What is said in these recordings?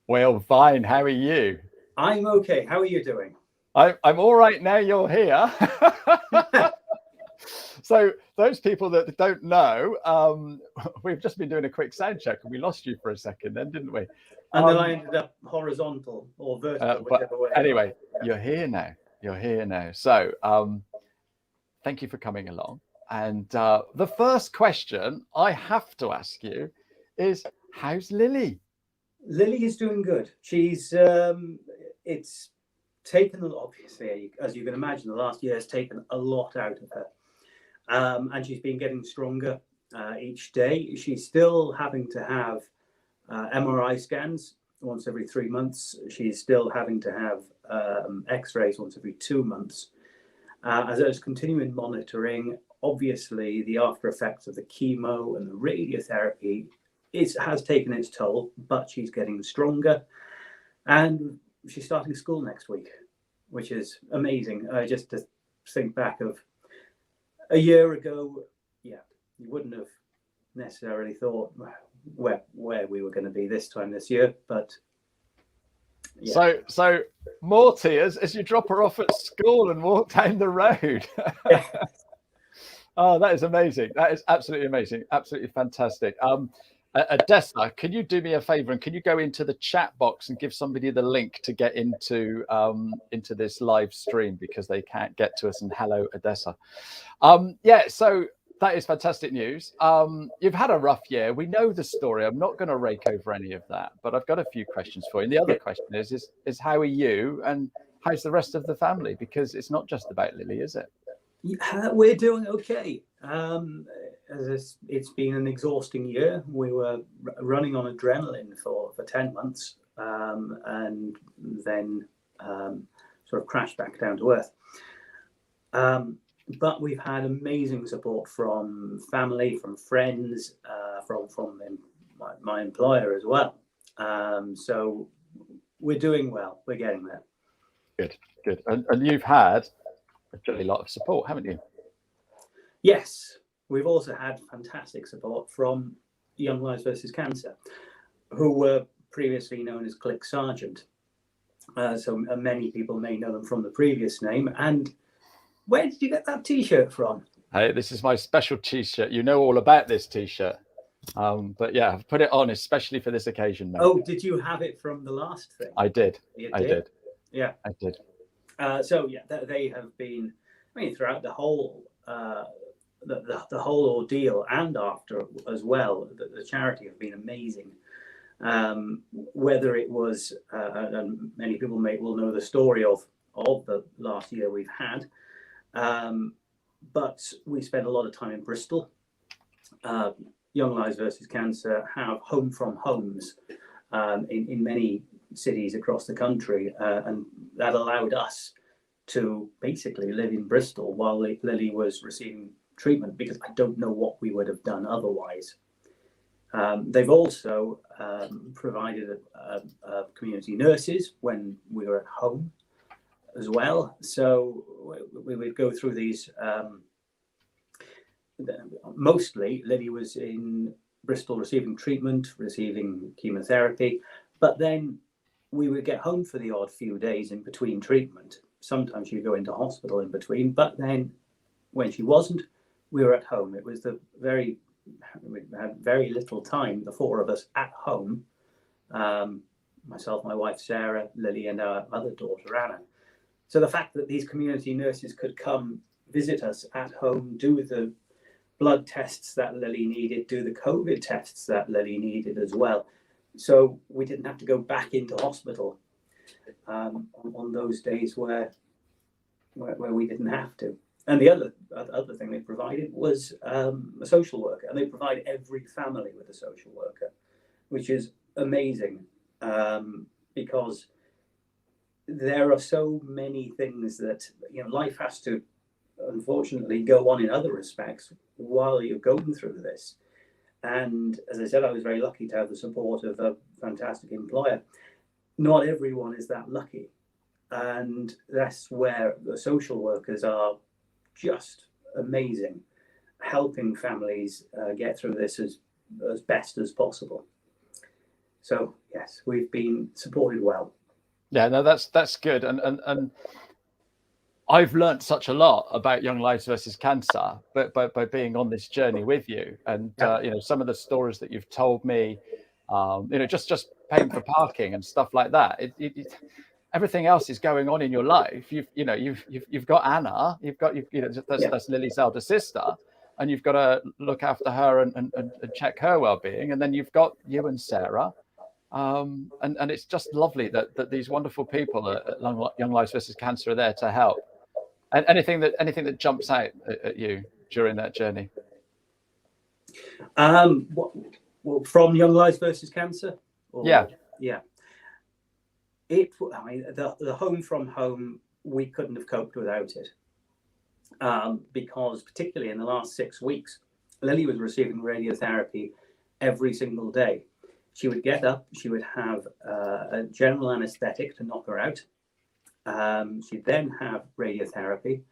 Well, fine. How are you? I'm okay. How are you doing? I'm all right now you're here. So those people that don't know, we've just been doing a quick sound check and we lost you for a second then, didn't we? And then I ended up horizontal or vertical, But whichever way it was. anyway, you're here now. You're here now. So thank you for coming along. And the first question I have to ask you is, how's Lily? Lily is doing good. It's taken a lot, obviously, as you can imagine, the last year has taken a lot out of her. And she's been getting stronger each day. She's still having to have MRI scans once every 3 months. She's still having to have x-rays once every 2 months. As there's continuing monitoring, obviously the after effects of the chemo and the radiotherapy has taken its toll, but she's getting stronger. And she's starting school next week, which is amazing. Just to think back of a year ago, yeah, you wouldn't have necessarily thought where we were going to be this time this year, but yeah. So Morty, as you drop her off at school and walk down the road. Oh, that is amazing. That is absolutely amazing. Absolutely fantastic. Adessa, can you do me a favor and can you go into the chat box and give somebody the link to get into this live stream because they can't get to us? And hello, Adessa. Yeah, so that is fantastic news. You've had a rough year. We know the story. I'm not going to rake over any of that, but I've got a few questions for you. And the other question is how are you and how's the rest of the family? Because it's not just about Lily, is it? Yeah, we're doing okay. It's been an exhausting year. We were running on adrenaline for 10 months and then sort of crashed back down to earth. But we've had amazing support from family, from friends, from my employer as well. So we're doing well. We're getting there. Good. And you've had a jolly lot of support, haven't you? Yes. We've also had fantastic support from Young Lives versus Cancer, who were previously known as Click Sergeant. So many people may know them from the previous name. And where did you get that T-shirt from? Hey, this is my special T-shirt. You know all about this T-shirt. But yeah, I've put it on especially for this occasion, mate. Oh, did you have it from the last thing? I did. I did. Yeah, I did. So yeah, they have been. I mean, throughout the whole the whole ordeal and after as well, the charity have been amazing. Whether it was, and many people will know the story of the last year we've had, but we spent a lot of time in Bristol. Young Lives versus Cancer have home from homes in many cities across the country, and that allowed us to basically live in Bristol while Lily was receiving treatment, because I don't know what we would have done otherwise. They've also provided community nurses when we were at home as well. So we would go through these. Mostly, Lily was in Bristol receiving treatment, receiving chemotherapy, but then we would get home for the odd few days in between treatment. Sometimes she'd go into hospital in between, but then when she wasn't, we were at home. It was we had very little time, the four of us at home, myself, my wife Sarah, Lily, and our other daughter Anna. So the fact that these community nurses could come visit us at home, do the blood tests that Lily needed, do the COVID tests that Lily needed as well. So we didn't have to go back into hospital on those days where we didn't have to. And the other thing they provided was a social worker, and they provide every family with a social worker, which is amazing because there are so many things that life has to unfortunately go on in other respects while you're going through this. And as I said, I was very lucky to have the support of a fantastic employer. Not everyone is that lucky, and that's where the social workers are just amazing, helping families get through this as best as possible. So yes, we've been supported well. Yeah, no, that's good. And I've learned such a lot about Young Lives versus Cancer, but by being on this journey with you, and you know, some of the stories that you've told me, you know, just paying for parking and stuff like that. Everything else is going on in your life. You've got Anna, that's Lily's elder sister, and you've got to look after her and check her well-being, and then you've got you and Sarah. And it's just lovely that these wonderful people at Young Lives versus Cancer are there to help. And anything that jumps out at you during that journey? Well, from Young Lives versus Cancer? Yeah. The home from home, we couldn't have coped without it. Because particularly in the last 6 weeks, Lily was receiving radiotherapy every single day. She would get up, she would have a general anesthetic to knock her out. She'd then have radiotherapy.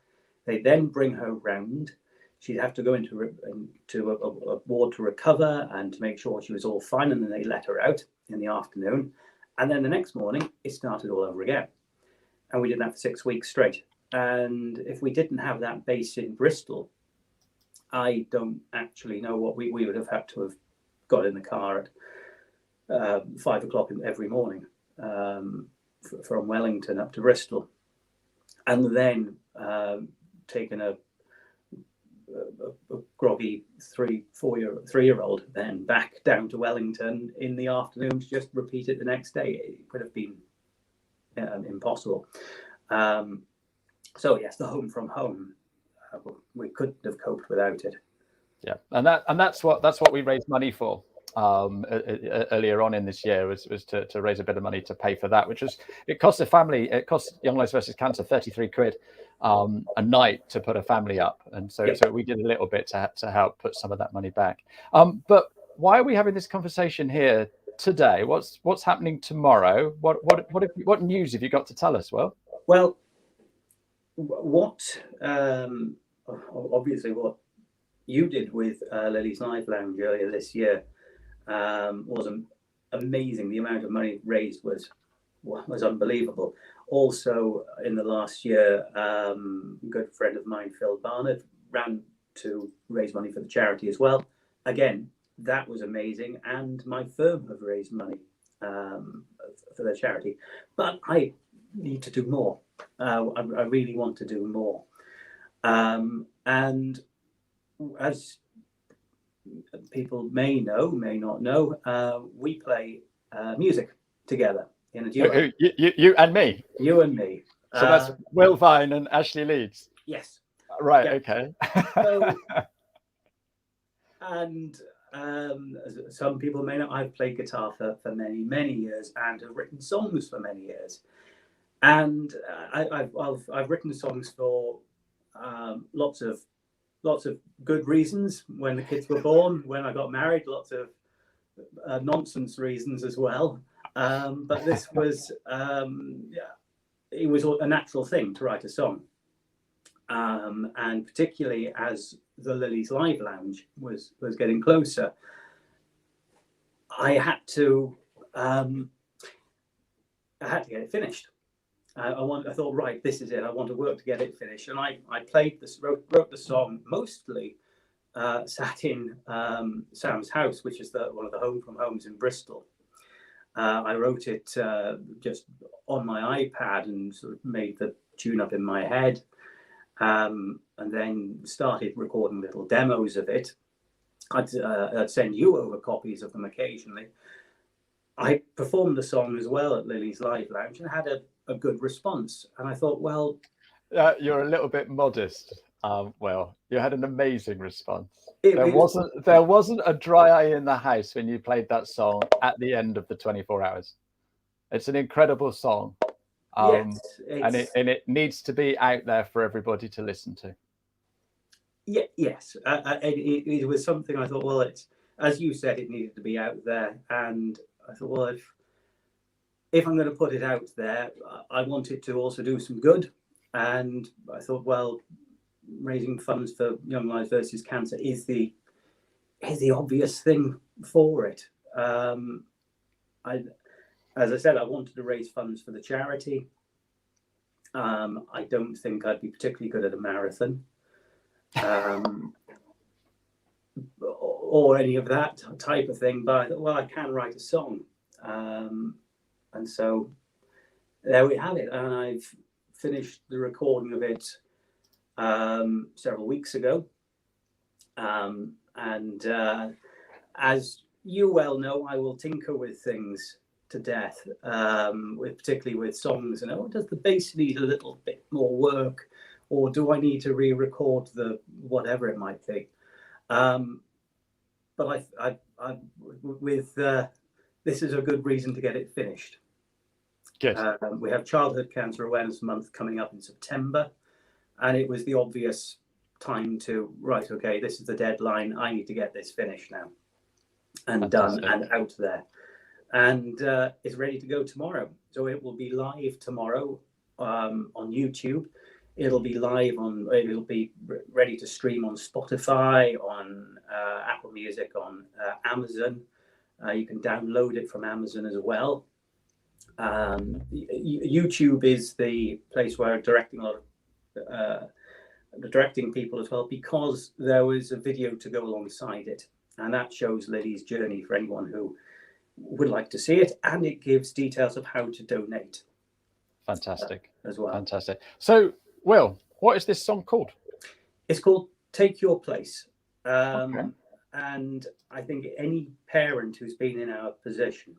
They'd then bring her round. She'd have to go into a ward to recover and to make sure she was all fine, and then they let her out in the afternoon. And then the next morning, it started all over again. And we did that for 6 weeks straight. And if we didn't have that base in Bristol, I don't actually know what we would have had to have got in the car at 5 o'clock every morning from Wellington up to Bristol, and then taken a groggy 3-4-year-old then back down to Wellington in the afternoon to just repeat it the next day. It would have been impossible. So yes, the home from home, we couldn't have coped without it. Yeah, and that's what we raised money for earlier on in this year, was to raise a bit of money to pay for that, which was, it cost Young Lives versus Cancer 33 quid a night to put a family up, and so we did a little bit to help put some of that money back. But why are we having this conversation here today? What's happening tomorrow? What news have you got to tell us? Well, what obviously what you did with Lily's Live Lounge earlier this year was amazing. The amount of money raised was unbelievable. Also, in the last year, a good friend of mine, Phil Barnard, ran to raise money for the charity as well. Again, that was amazing, and my firm have raised money for the charity. But I need to do more. I really want to do more. And as people may know, may not know, we play music together in a duo. You and me. You and me. So that's Will Vine and Ashley Leeds. Yes. Right. Yeah. Okay. So, and some people may know, I've played guitar for many, many years and have written songs for many years. And I've written songs for lots of good reasons. When the kids were born, when I got married, lots of nonsense reasons as well. But this was it was a natural thing to write a song, and particularly as the Lily's Live Lounge was getting closer, I had to get it finished. I thought, right, this is it. I want to work to get it finished, and I played this, wrote the song mostly sat in Sam's house, which is one of the home from homes in Bristol. I wrote it just on my iPad and sort of made the tune up in my head, and then started recording little demos of it. I'd send you over copies of them occasionally. I performed the song as well at Lily's Live Lounge and had a good response. And I thought, well... you're a little bit modest. Well, you had an amazing response. There wasn't a dry eye in the house when you played that song at the end of the 24 hours. It's an incredible song. Yes, and it needs to be out there for everybody to listen to. Yeah, yes. It was something I thought, well, it's, as you said, it needed to be out there. And I thought, well, if I'm going to put it out there, I want it to also do some good. And I thought, well, raising funds for Young Lives versus Cancer is the obvious thing for it. as I said, I wanted to raise funds for the charity. I don't think I'd be particularly good at a marathon, or any of that type of thing. But I thought, well, I can write a song, and so there we have it. And I've finished the recording of it several weeks ago. And as you well know, I will tinker with things to death, particularly with songs. And does the bass need a little bit more work, or do I need to re-record the whatever it might be? But this is a good reason to get it finished. Good. We have Childhood Cancer Awareness Month coming up in September, and it was the obvious time to, right, okay, this is the deadline. I need to get this finished now and Fantastic. done and out there. And it's ready to go tomorrow. So it will be live tomorrow on YouTube. It'll be ready to stream on Spotify, on Apple Music, on Amazon. You can download it from Amazon as well. YouTube is the place where I'm directing a lot of directing people as well, because there was a video to go alongside it, and that shows Lily's journey for anyone who would like to see it, and it gives details of how to donate. Fantastic. As well. Fantastic. So, Will, what is this song called? It's called Take Your Place. Okay. And I think any parent who's been in our position,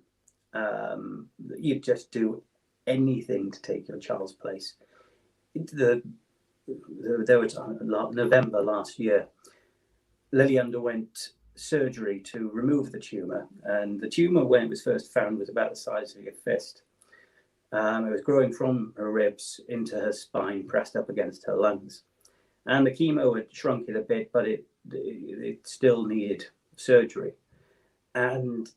you just do anything to take your child's place. There was November last year, Lily underwent surgery to remove the tumour, and the tumour, when it was first found, was about the size of your fist. It was growing from her ribs into her spine, pressed up against her lungs, and the chemo had shrunk it a bit, but it still needed surgery. And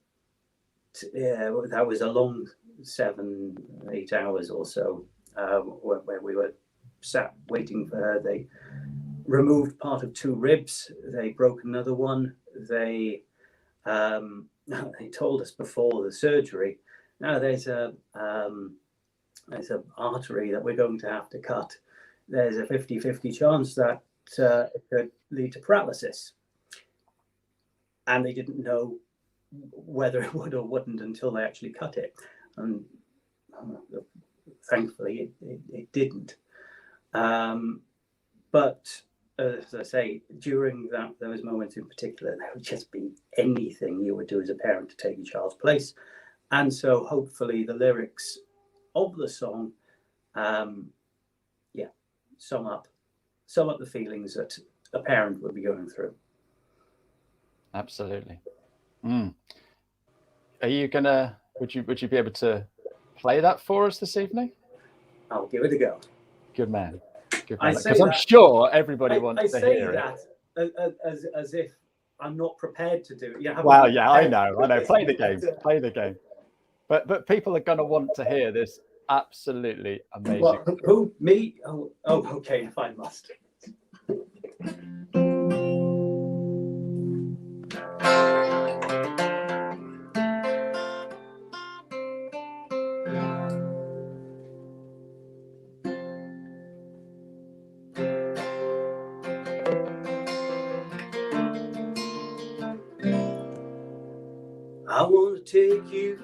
that was a long 7-8 hours or so, where we were sat waiting for her. They removed part of 2 ribs. They broke another one. They told us before the surgery, now there's an artery that we're going to have to cut. There's a 50-50 chance that it could lead to paralysis. And they didn't know whether it would or wouldn't until they actually cut it. And thankfully it didn't. But as I say, during those moments in particular, there would just be anything you would do as a parent to take your child's place. And so hopefully the lyrics of the song, sum up the feelings that a parent would be going through. Absolutely. Are you gonna? Would you be able to play that for us this evening? I'll give it a go. Good man. Good I man. say Because I'm that- sure everybody wants to I say hear it. that as if I'm not prepared to do it. Yeah. Well, yeah, I know. Play the game. Play the game. But people are going to want to hear this absolutely amazing. Well, who? Me? Oh, okay. If I must. I want to take you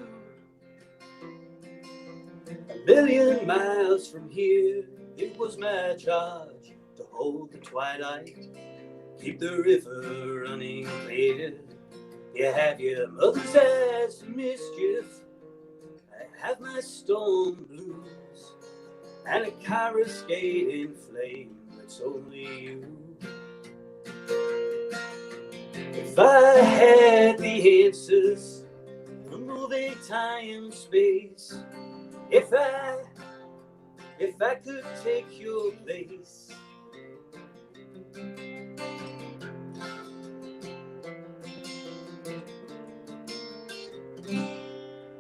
1,000,000 miles from here. It was my charge to hold the twilight, keep the river running clear. You have your mother's eyes for mischief, I have my storm blues, and a coruscating flame that's only you. If I had the answers for moving time and space, if I could take your place,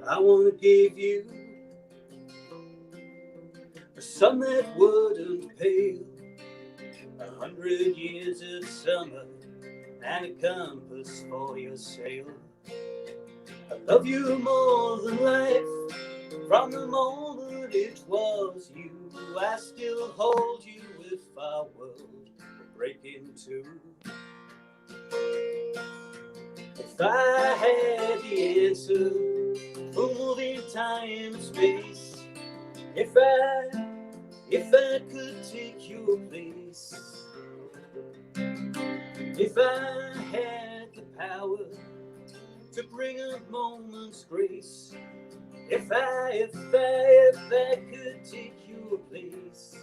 I want to give you a sun that wouldn't pale, 100 years of summer and a compass for your sail. I love you more than life. From the moment it was you, I still hold you if our world break in two. If I had the answer for moving time and space, if I could take your place, if I had the power to bring a moment's grace, if I could take your place.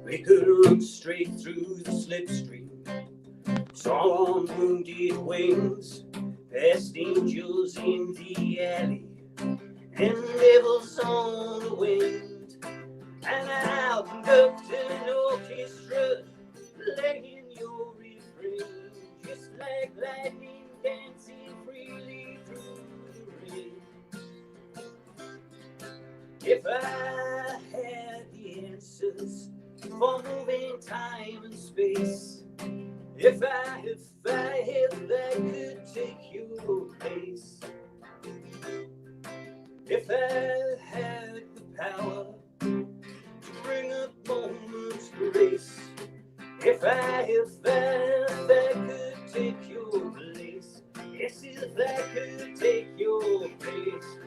We could run straight through the slipstream, soar on wounded wings, past angels in the alley and devils on the wind, and out conduct an orchestra playing your refrain, just like lightning dancing freely through the rain. If I had the answers for moving time and space, if I could take your place, if I had the power to bring a moment's grace, if I could take your place, yes, if I could take your place.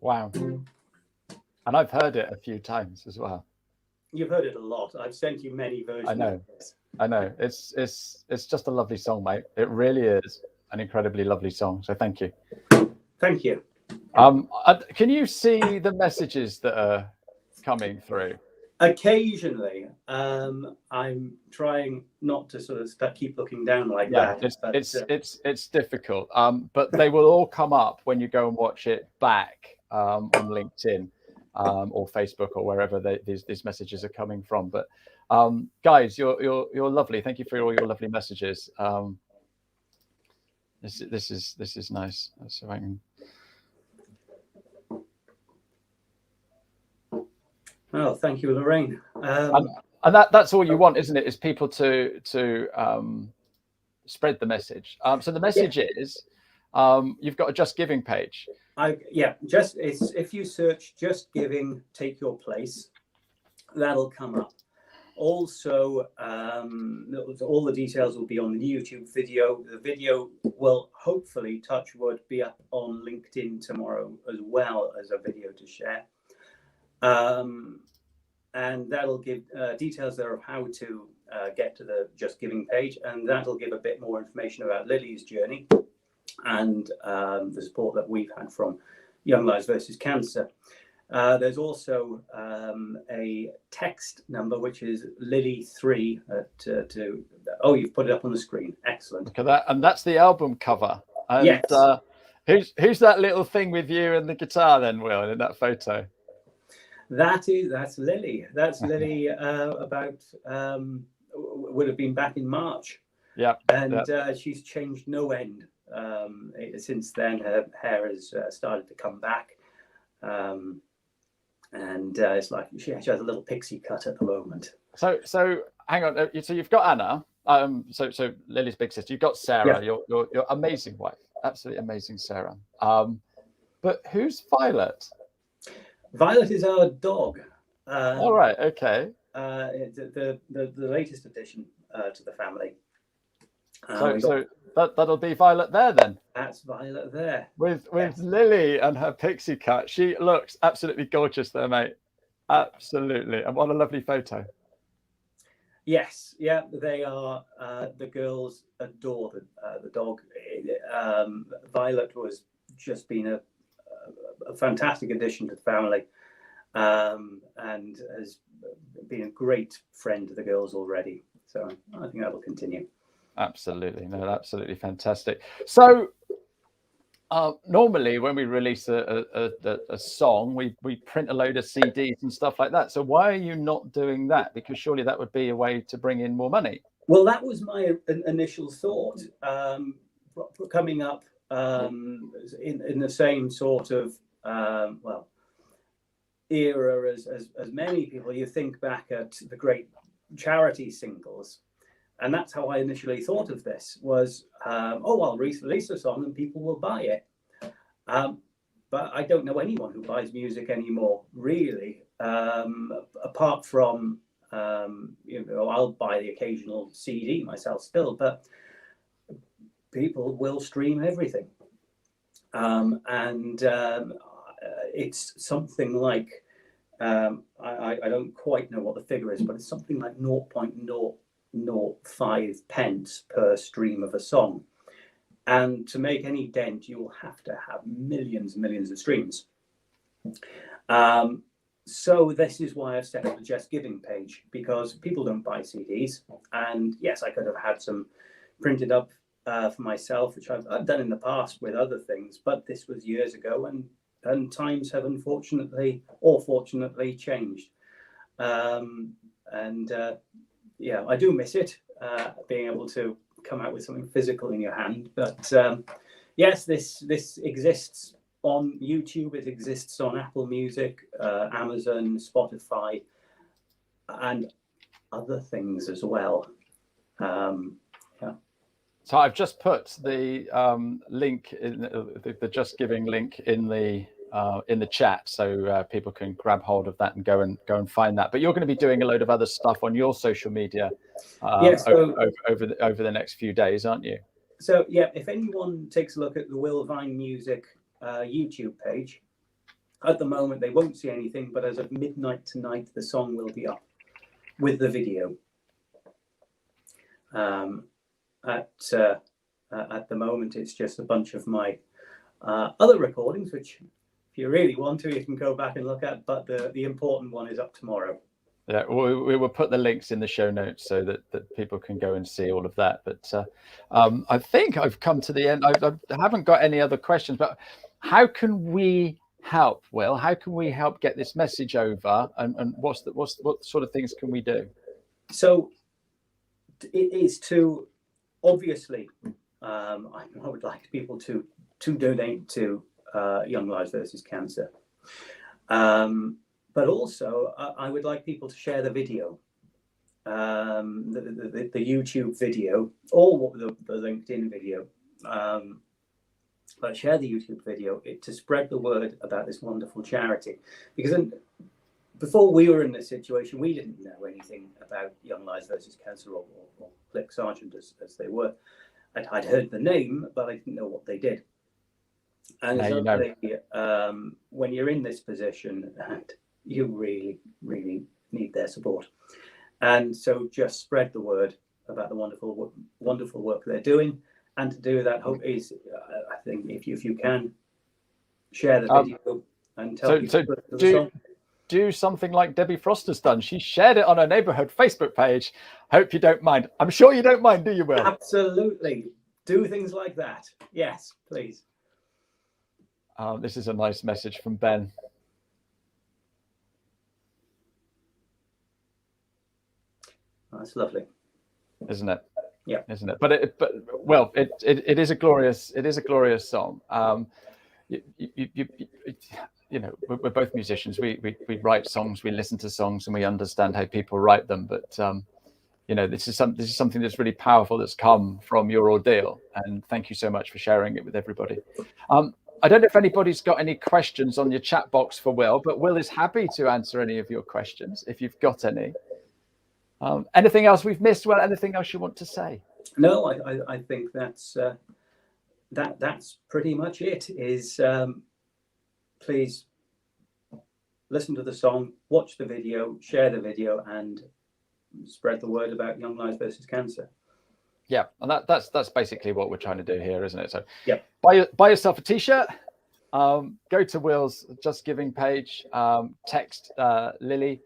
Wow. And I've heard it a few times as well. You've heard it a lot. I've sent you many versions. I know. Of this. I know. It's just a lovely song, mate. It really is an incredibly lovely song. So thank you. Thank you. Can you see the messages that are coming through? Occasionally, I'm trying not to sort of keep looking down like that. It's difficult. But they will all come up when you go and watch it back on LinkedIn or Facebook or wherever these messages are coming from. But guys, you're lovely. Thank you for all your lovely messages. This is nice. So I can. Oh, thank you, Lorraine. And that's all you want, isn't it? Is people to spread the message. So the message is, you've got a Just Giving page. If you search Just Giving, Take Your Place, that'll come up. Also, all the details will be on the YouTube video. The video will hopefully, touch wood, be up on LinkedIn tomorrow as well as a video to share. And that'll give details there of how to get to the Just Giving page, and that'll give a bit more information about Lily's journey and the support that we've had from Young Lives versus Cancer. There's also a text number, which is Lily3 you've put it up on the screen. Excellent. Look at that. And that's the album cover. And yes. Who's that little thing with you and the guitar then, Will, in that photo? That's Lily. That's Lily would have been back in March. Yeah. And she's changed no end. Since then, her hair has started to come back. And it's like she has a little pixie cut at the moment. So hang on. So you've got Anna. So Lily's big sister. You've got Sarah. Yeah. Your amazing wife. Absolutely amazing, Sarah. But who's Violet? Violet is our dog. All right. Okay. The latest addition to the family. So that'll be Violet there then. That's Violet there. With Lily and her pixie cut. She looks absolutely gorgeous there, mate. Absolutely. And what a lovely photo. Yes. Yeah, they are. The girls adore the dog. Violet was just been a fantastic addition to the family, and has been a great friend to the girls already. So I think that will continue. Absolutely. No, absolutely fantastic. So normally when we release a song, we print a load of CDs and stuff like that. So why are you not doing that? Because surely that would be a way to bring in more money. Well, that was my initial thought, coming up in the same sort of era as many people. You think back at the great charity singles, and that's how I initially thought of this. Was I'll release a song and people will buy it. But I don't know anyone who buys music anymore, really, apart from. I'll buy the occasional CD myself still, but people will stream everything. It's something like, I don't quite know what the figure is, but it's something like 0.005 pence per stream of a song. And to make any dent, you'll have to have millions and millions of streams. So this is why I've set up a Just Giving page, because people don't buy CDs. And yes, I could have had some printed up for myself, which I've done in the past with other things, but this was years ago, and times have unfortunately or fortunately changed. I do miss it, being able to come out with something physical in your hand. But yes, this exists on YouTube, it exists on Apple Music, Amazon, Spotify, and other things as well. So I've just put the link in the Just Giving link in the chat, so people can grab hold of that and go and find that. But you're going to be doing a load of other stuff on your social media over the next few days, aren't you? So yeah, if anyone takes a look at the Will Vine Music YouTube page, at the moment they won't see anything, but as of midnight tonight the song will be up with the video. At the moment it's just a bunch of my other recordings, which if you really want to you can go back and look at, but the important one is up tomorrow. Yeah, we will put the links in the show notes so that people can go and see all of that. But I think I've come to the end. I haven't got any other questions, but how can we help, Will? How can we help get this message over? And what sort of things can we do? So it is to, obviously, I would like people to donate to Young Lives versus Cancer. But also, I would like people to share the video, the YouTube video, or the LinkedIn video. But share the YouTube video to spread the word about this wonderful charity. Because before we were in this situation, we didn't know anything about Young Lives versus Cancer or Click Sargent as they were. I'd heard the name, but I didn't know what they did. And when you're in this position, you really, really need their support. And so just spread the word about the wonderful work they're doing. And to do that, hope is, I think, if you can, share the video and tell people the song. Do something like Debbie Froster's done. She shared it on her neighborhood Facebook page. Hope you don't mind. I'm sure you don't mind, do you, Will? Absolutely. Do things like that. Yes, please. This is a nice message from Ben. That's lovely, isn't it? Yeah, isn't it? But it is a glorious song. You know, we're both musicians. We write songs, we listen to songs, and we understand how people write them. But you know, this is something that's really powerful that's come from your ordeal. And thank you so much for sharing it with everybody. I don't know if anybody's got any questions on your chat box for Will, but Will is happy to answer any of your questions if you've got any. Anything else we've missed? Well, anything else you want to say? No, I think that's pretty much it. Is please listen to the song, watch the video, share the video, and spread the word about Young Lives versus Cancer. Yeah, and that's basically what we're trying to do here, isn't it? So yeah, buy yourself a t-shirt, go to Will's Just Giving page, text Lily,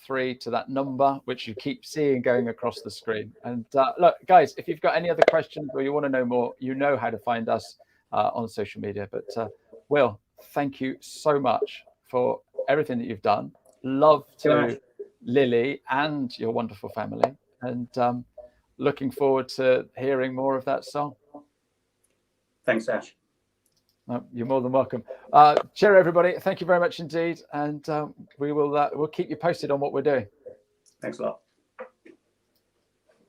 3 to that number, which you keep seeing going across the screen. And look, guys, if you've got any other questions or you want to know more, you know how to find us on social media. But Will, thank you so much for everything that you've done. Love to Lily and your wonderful family, and looking forward to hearing more of that song. Thanks, Ash. You're more than welcome. Cheer, everybody. Thank you very much indeed, and we'll keep you posted on what we're doing. Thanks a lot.